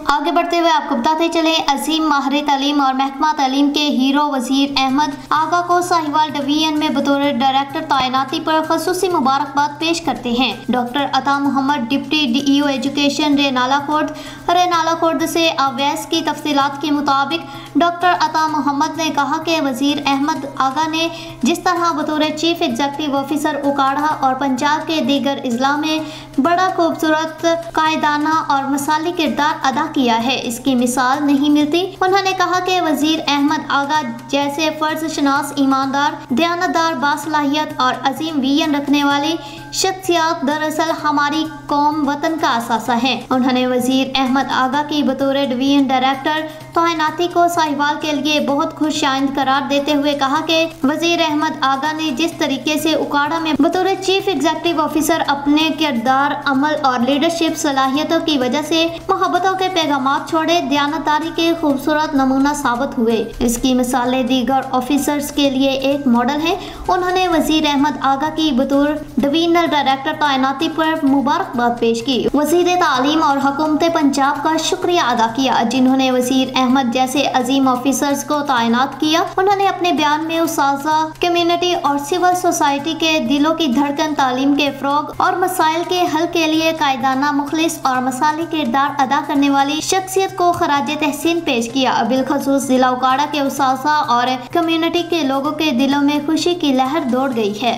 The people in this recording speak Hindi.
आगे बढ़ते हुए आपको बताते चले, अजीम माहिर तालीम और महकमा तालीम के हीरो वजीर अहमद आगा को साहिवाल डिवीजन में बतौर डायरेक्टर तैनाती पर खसूसी मुबारकबाद पेश करते हैं। Doctor Ata Mohammad deputy DEO education Renala Khurd से अवैस की तफसीलात के मुताबिक डॉक्टर अता मोहम्मद ने कहा कि वजीर अहमद आगा ने जिस तरह बतौर चीफ एग्जीक्यूटिव ऑफिसर उकाड़ा और पंजाब के दीगर अजला में बड़ा खूबसूरत, कायदाना और मिसाली किरदार अदा किया है, इसकी मिसाल नहीं मिलती। उन्होंने कहा कि वजीर अहमद आगा जैसे फर्ज शनास, ईमानदार, दयानतदार, बासलाहियत और अजीम विजन रखने वाली शख्सियत दरअसल हमारी कौम वतन का असासा है। उन्होंने वजीर अहमद आगा की बतौर डिवीजन डायरेक्टर तैनाती को साहिवाल के लिए बहुत खुशाइंद करार देते हुए कहा कि वजीर अहमद आगा ने जिस तरीके से उकाड़ा में बतौर चीफ एग्जीक्यूटिव ऑफिसर अपने किरदार, अमल और लीडरशिप सलाहियतों की वजह से मोहब्बतों के पैगामात छोड़े, दयानतदारी के खूबसूरत नमूना साबित हुए। इसकी मिसालें दीगर ऑफिसर्स के लिए एक मॉडल है। उन्होंने वजीर अहमद आगा की बतौर डिवीजनल डायरेक्टर तैनाती पर मुबारकबाद पेश की। वजीर तालीम और हुकूमत पंजाब का शुक्रिया अदा किया जिन्होंने वजीर अहमद जैसे अजीम ऑफिसर्स को तैनात किया। उन्होंने अपने बयान में उस्ताज़ा, कम्युनिटी और सिविल सोसाइटी के दिलों की धड़कन, तालीम के फ़रोग और मसाइल के हल के लिए कायदाना, मुखलिस और मसाली किरदार अदा करने वाली शख्सियत को खराज तहसीन पेश किया। बिलखसूस जिला उकाड़ा के उस्ताज़ा और कम्युनिटी के लोगों के दिलों में खुशी की लहर दौड़ गई है।